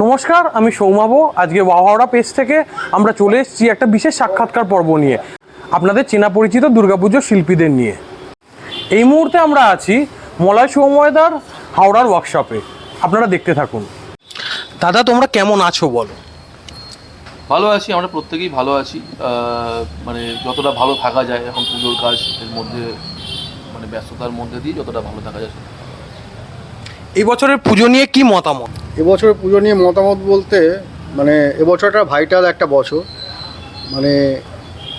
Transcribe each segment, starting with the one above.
নমস্কার, আমি সৌমাভ। আজকে ওয়াওহাওড়া পেজ থেকে আমরা চলে এসেছি একটা বিশেষ সাক্ষাৎকার পর্ব নিয়ে, আপনাদের চেনা পরিচিত দুর্গাপুজোর শিল্পীদের নিয়ে। এই মুহূর্তে আমরা আছি মলয় সৌম্যদার হাওড়ার ওয়ার্কশপে। আপনারা দেখতে থাকুন। দাদা, তোমরা কেমন আছো বলো? ভালো আছি, আমরা প্রত্যেকেই ভালো আছি। মানে যতটা ভালো থাকা যায় এখন পুজোর কাজের মধ্যে, মানে ব্যস্ততার মধ্যে দিয়ে যতটা ভালো থাকা যায়। এই বছরের পুজো নিয়ে কি মতামত? এবছরের পুজো নিয়ে মতামত বলতে মানে এবছরটা ভাইটাল একটা বছর। মানে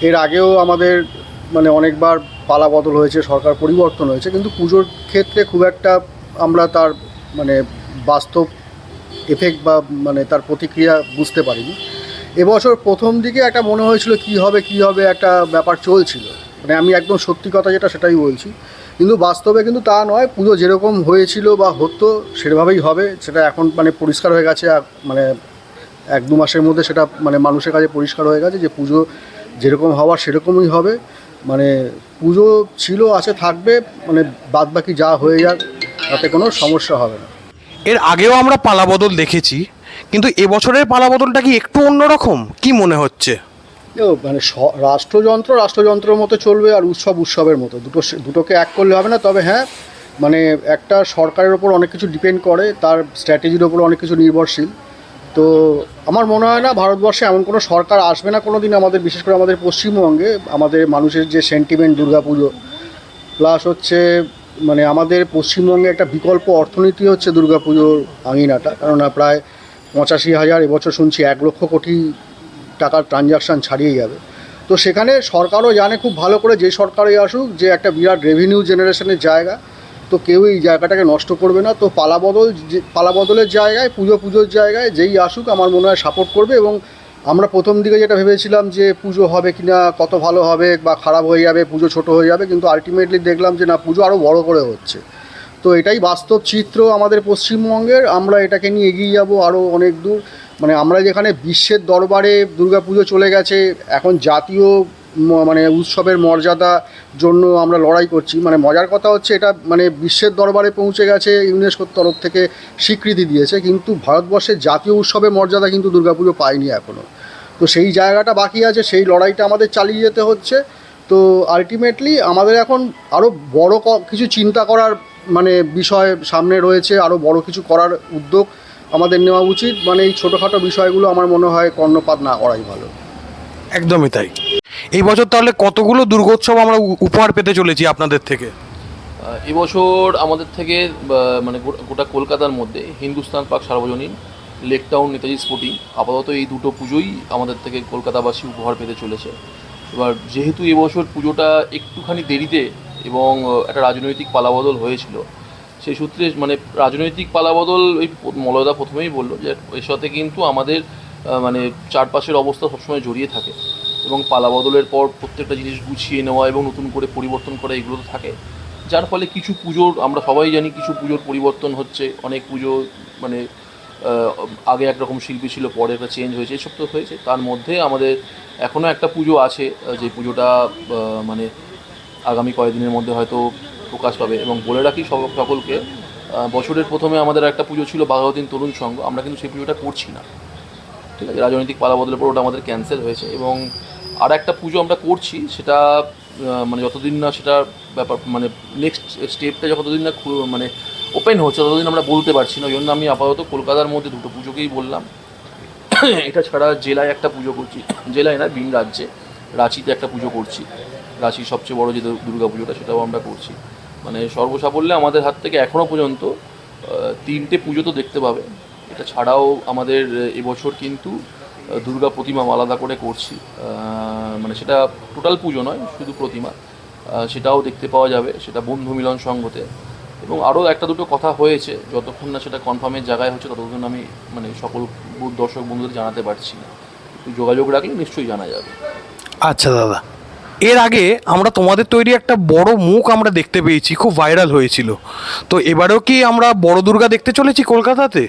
এর আগেও আমাদের মানে অনেকবার পালা বদল হয়েছে, সরকার পরিবর্তন হয়েছে, কিন্তু পুজোর ক্ষেত্রে খুব একটা আমরা তার মানে বাস্তব এফেক্ট বা মানে তার প্রতিক্রিয়া বুঝতে পারিনি। এবছর প্রথম দিকে একটা মনে হয়েছিল কী হবে একটা ব্যাপার চলছিল, মানে আমি একদম সত্যি কথা যেটা সেটাই বলছি। কিন্তু বাস্তবে কিন্তু তা নয়, পুজো যেরকম হয়েছিল বা হতো সেভাবেই হবে, সেটা এখন মানে পরিষ্কার হয়ে গেছে। মানে 1-2 মাসের মধ্যে সেটা মানে মানুষের কাছে পরিষ্কার হয়ে গেছে যে পুজো যেরকম হওয়ার সেরকমই হবে। মানে পুজো ছিল, আছে, থাকবে, মানে বাদবাকি যা হয়ে যাক তাতে কোনো সমস্যা হবে না। এর আগেও আমরা পালা বদল দেখেছি, কিন্তু এবছরের পালা বদলটা কি একটু অন্যরকম? কি মনে হচ্ছে? মানে রাষ্ট্রযন্ত্রের মতো চলবে, আর উৎসবের মতো, দুটোকে এক করলে হবে না। তবে হ্যাঁ, মানে একটা সরকারের ওপর অনেক কিছু ডিপেন্ড করে, তার স্ট্র্যাটেজির ওপর অনেক কিছু নির্ভরশীল। তো আমার মনে হয় না ভারতবর্ষে এমন কোনো সরকার আসবে না কোনো দিন, আমাদের বিশেষ করে আমাদের পশ্চিমবঙ্গে আমাদের মানুষের যে সেন্টিমেন্ট দুর্গাপুজো, প্লাস হচ্ছে মানে আমাদের পশ্চিমবঙ্গে একটা বিকল্প অর্থনীতি হচ্ছে দুর্গাপুজোর আঙিনাটা। কেননা প্রায় 85,000, এবছর শুনছি 1 লক্ষ কোটি টাকার ট্রানজাকশান ছাড়িয়ে যাবে। তো সেখানে সরকারও জানে খুব ভালো করে, যে সরকারই আসুক, যে একটা বিরাট রেভিনিউ জেনারেশনের জায়গা, তো কেউ এই জায়গাটাকে নষ্ট করবে না। তো পালা বদলের জায়গায়, পুজোর জায়গায় যেই আসুক আমার মনে হয় সাপোর্ট করবে। এবং আমরা প্রথম দিকে যেটা ভেবেছিলাম যে পুজো হবে কি না, কত ভালো হবে বা খারাপ হয়ে যাবে, পুজো ছোট হয়ে যাবে, কিন্তু আলটিমেটলি দেখলাম যে না, পুজো আরও বড় করে হচ্ছে। তো এটাই বাস্তব চিত্র আমাদের পশ্চিমবঙ্গের। আমরা এটাকে নিয়ে এগিয়ে যাব আরও অনেক দূর। মানে আমরা যেখানে বিশ্বের দরবারে দুর্গাপুজো চলে গেছে, এখন জাতীয় মানে উৎসবের মর্যাদার জন্য আমরা লড়াই করছি। মানে মজার কথা হচ্ছে, এটা মানে বিশ্বের দরবারে পৌঁছে গেছে, ইউনেস্কোর তরফ থেকে স্বীকৃতি দিয়েছে, কিন্তু ভারতবর্ষের জাতীয় উৎসবের মর্যাদা কিন্তু দুর্গাপুজো পায়নি এখনও। তো সেই জায়গাটা বাকি আছে, সেই লড়াইটা আমাদের চালিয়ে যেতে হচ্ছে। তো আলটিমেটলি আমাদের এখন আরও বড় কিছু চিন্তা করার মানে বিষয় সামনে রয়েছে, আরও বড় কিছু করার উদ্যোগ আমাদের নেওয়া উচিত। মানে এই ছোটোখাটো বিষয়গুলো আমার মনে হয় কর্ণপাত না করাই ভালো। একদমই তাই। এই বছর তাহলে কতগুলো দুর্গোৎসব আমরা উপহার পেতে চলেছি আপনাদের থেকে? এবছর আমাদের থেকে মানে গোটা কলকাতার মধ্যে হিন্দুস্তান পার্ক সার্বজনীন, লেক টাউন নেতাজি স্পোর্টিং, আপাতত এই দুটো পুজোই আমাদের থেকে কলকাতাবাসী উপহার পেতে চলেছে। এবার যেহেতু এবছর পুজোটা একটুখানি দেরিতে এবং একটা রাজনৈতিক পালাবদল হয়েছিল, সেই সূত্রে মানে রাজনৈতিক পালাবদল, ওই মলয়দা প্রথমেই বললো যে এর সাথে কিন্তু আমাদের মানে চারপাশের অবস্থা সবসময় জড়িয়ে থাকে, এবং পালাবদলের পর প্রত্যেকটা জিনিস গুছিয়ে নেওয়া এবং নতুন করে পরিবর্তন করা এগুলো তো থাকে। যার ফলে কিছু পুজোর, আমরা সবাই জানি, কিছু পুজোর পরিবর্তন হচ্ছে। অনেক পুজো মানে আগে একরকম শিল্পী ছিল, পরে একটা চেঞ্জ হয়েছে, এসব তো হয়েছে। তার মধ্যে আমাদের এখনও একটা পুজো আছে, যে পুজোটা মানে আগামী কয়েকদিনের মধ্যে হয়তো প্রকাশ পাবে। এবং বলে রাখি সকলকে, বছরের প্রথমে আমাদের একটা পুজো ছিল বাঘাযতীন তরুণ সংঘ, আমরা কিন্তু সেই পুজোটা করছি না, ঠিক আছে? রাজনৈতিক পালাবদলের পর ওটা আমাদের ক্যান্সেল হয়েছে। এবং আর একটা পুজো আমরা করছি, সেটা মানে যতদিন না সেটা ব্যাপার মানে নেক্সট স্টেপটা যতদিন না মানে ওপেন হচ্ছে ততদিন আমরা বলতে পারছি না। ওই জন্য আমি আপাতত কলকাতার মধ্যে দুটো পুজোকেই বললাম। এটা ছাড়া জেলায় একটা পুজো করছি, জেলায় না, ভিন রাজ্যে, রাঁচিতে একটা পুজো করছি। রাঁচির সবচেয়ে বড় যে দুর্গা পুজোটা, সেটাও আমরা করছি। মানে সর্বসাফল্যে আমাদের হাত থেকে এখনও পর্যন্ত 3টে পুজো তো দেখতে পাবে। এটা ছাড়াও আমাদের এবছর কিন্তু দুর্গা প্রতিমা আলাদা করে করছি, মানে সেটা টোটাল পুজো নয়, শুধু প্রতিমা, সেটাও দেখতে পাওয়া যাবে, সেটা বন্ধু মিলন সংঘতে। এবং আরও একটা দুটো কথা হয়েছে, যতক্ষণ না সেটা কনফার্মের জায়গায় হচ্ছে ততক্ষণ আমি মানে সকল দর্শক বন্ধুদের জানাতে পারছি না। যোগাযোগ রাখলে নিশ্চয়ই জানা যাবে। আচ্ছা দাদা, এর আগে আমরা তোমাদের তৈরি একটা বড় মুখ আমরা দেখতে পেয়েছি, খুব ভাইরাল হয়েছিল। তো এবারেও কি আমরা বড় দুর্গা দেখতে চলেছি কলকাতাতে?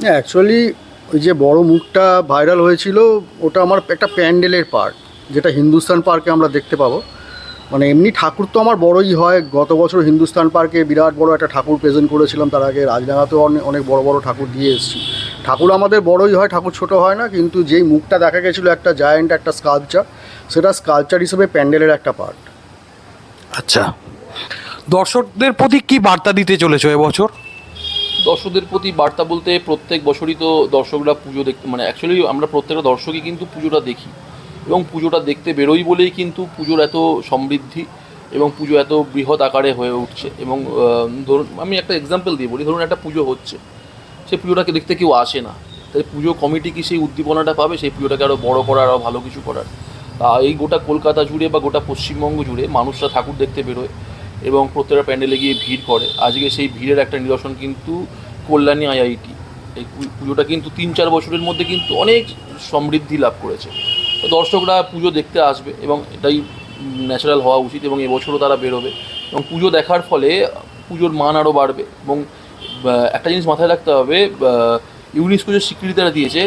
অ্যাকচুয়ালি ওই যে বড় মুখটা ভাইরাল হয়েছিল, ওটা আমার একটা প্যান্ডেলের পার্ট, যেটা হিন্দুস্তান পার্কে আমরা দেখতে পাবো। মানে এমনি ঠাকুর তো আমার বড়ই হয়, গত বছর হিন্দুস্তান পার্কে বিরাট বড় একটা ঠাকুর প্রেজেন্ট করেছিলাম, তার আগে রাজডাঙ্গাতেও অনেক বড় বড় ঠাকুর দিয়ে এসেছি। ঠাকুর আমাদের বড়ই হয়, ঠাকুর ছোট হয় না, কিন্তু যেই মুখটা দেখা গেছিলো একটা জায়ান্ট, একটা স্কাল্পচার, সেটা স্কাল্পচার হিসেবে প্যান্ডেলের একটা পার্ট। আচ্ছা, দর্শকদের প্রতি কি বার্তা দিতে চলেছো এবছর? দর্শকদের প্রতি বার্তা বলতে প্রত্যেক বছরই তো দর্শকরা পুজো দেখতে, মানে অ্যাকচুয়ালি আমরা প্রত্যেকটা দর্শকই কিন্তু পুজোটা দেখি এবং পুজোটা দেখতে বেরোই বলেই কিন্তু পুজোর এত সমৃদ্ধি এবং পুজো এত বৃহৎ আকারে হয়ে উঠছে। এবং ধরুন আমি একটা এক্সাম্পল দিয়ে বলি, ধরুন একটা পুজো হচ্ছে, সেই পুজোটাকে দেখতে কেউ আসে না, তাই পুজো কমিটি কি সেই উদ্দীপনাটা পাবে সেই পুজোটাকে আরও বড় করার, আরও ভালো কিছু করার? এই গোটা কলকাতা জুড়ে বা গোটা পশ্চিমবঙ্গ জুড়ে মানুষরা ঠাকুর দেখতে বেরোয় এবং প্রত্যেকটা প্যান্ডেলে গিয়ে ভিড় করে। আজকে সেই ভিড়ের একটা নিদর্শন কিন্তু কল্যাণী আইআইটি। এই পুজোটা কিন্তু 3-4 বছরের মধ্যে কিন্তু অনেক সমৃদ্ধি লাভ করেছে। তো দর্শকরা পুজো দেখতে আসবে এবং এটাই ন্যাচারাল হওয়া উচিত এবং এবছরও তারা বেরোবে এবং পুজো দেখার ফলে পুজোর মান আরও বাড়বে। এবং একটা জিনিস মাথায় রাখতে হবে, ইউনেস্কো যে স্বীকৃতি তারা দিয়েছে,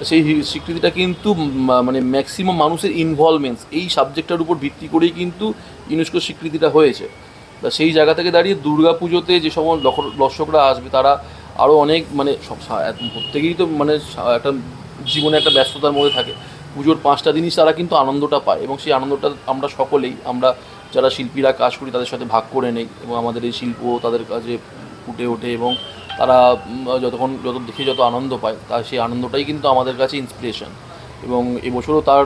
সেই স্বীকৃতিটা কিন্তু মানে ম্যাক্সিমাম মানুষের ইনভলভমেন্টস এই সাবজেক্টটার উপর ভিত্তি করেই কিন্তু ইউনেস্কো স্বীকৃতিটা হয়েছে। তা সেই জায়গা থেকে দাঁড়িয়ে দুর্গা পুজোতে যে সময় দর্শকরা আসবে তারা আরও অনেক মানে প্রত্যেকেই তো মানে একটা জীবনে একটা ব্যস্ততার মধ্যে থাকে, পুজোর 5টা দিনই তারা কিন্তু আনন্দটা পায় এবং সেই আনন্দটা আমরা সকলেই, আমরা যারা শিল্পীরা কাজ করি তাদের সাথে ভাগ করে নেই এবং আমাদের এই শিল্প তাদের কাছে ফুটে ওঠে এবং তারা যত দেখে যত আনন্দ পায় তা সেই আনন্দটাই কিন্তু আমাদের কাছে ইন্সপিরেশন। এবং এবছরও তার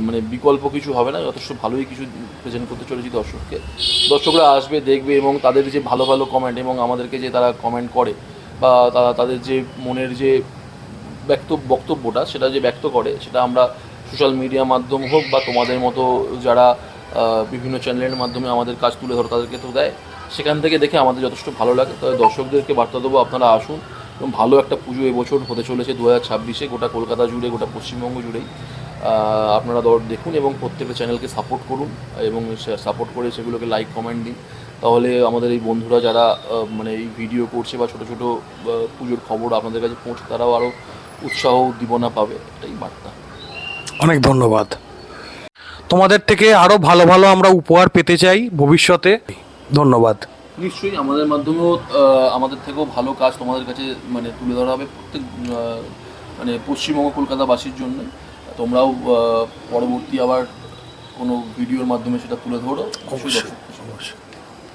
মানে বিকল্প কিছু হবে না, যথেষ্ট ভালোই কিছু প্রেজেন্ট করতে চলেছি দর্শককে। দর্শকরা আসবে, দেখবে এবং তাদের যে ভালো ভালো কমেন্ট এবং আমাদেরকে যে তারা কমেন্ট করে বা তাদের যে মনের যে বক্তব্যটা সেটা যে ব্যক্ত করে, সেটা আমরা সোশ্যাল মিডিয়া মাধ্যম হোক বা তোমাদের মতো যারা বিভিন্ন চ্যানেলের মাধ্যমে আমাদের কাজ তুলে ধরো তাদেরকে তো দেয়, সেখান থেকে দেখে আমাদের যথেষ্ট ভালো লাগে। তবে দর্শকদেরকে বার্তা দেবো আপনারা আসুন এবং ভালো একটা পুজো এবছর হতে চলেছে 2026-এ গোটা কলকাতা জুড়ে, গোটা পশ্চিমবঙ্গ জুড়েই। আপনারা দেখুন এবং প্রত্যেকটা চ্যানেলকে সাপোর্ট করুন এবং সাপোর্ট করে সেগুলোকে লাইক কমেন্ট দিন। তাহলে আমাদের এই বন্ধুরা যারা মানে এই ভিডিও করছে বা ছোটো ছোটো পুজোর খবর আপনাদের কাছে পৌঁছে, তারাও আরও উৎসাহ উদ্দীপনা পাবে, এটাই বার্তা। অনেক ধন্যবাদ। তোমাদের থেকে আরও ভালো ভালো আমরা উপহার পেতে চাই ভবিষ্যতে। ধন্যবাদ। নিশ্চয়ই আমাদের মাধ্যমেও আমাদের থেকেও ভালো কাজ তোমাদের কাছে মানে তুলে ধরা হবে প্রত্যেক মানে পশ্চিমবঙ্গ কলকাতাবাসীর জন্য। তোমরাও পরবর্তী আবার কোনো ভিডিওর মাধ্যমে সেটা তুলে ধরো।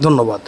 ধন্যবাদ।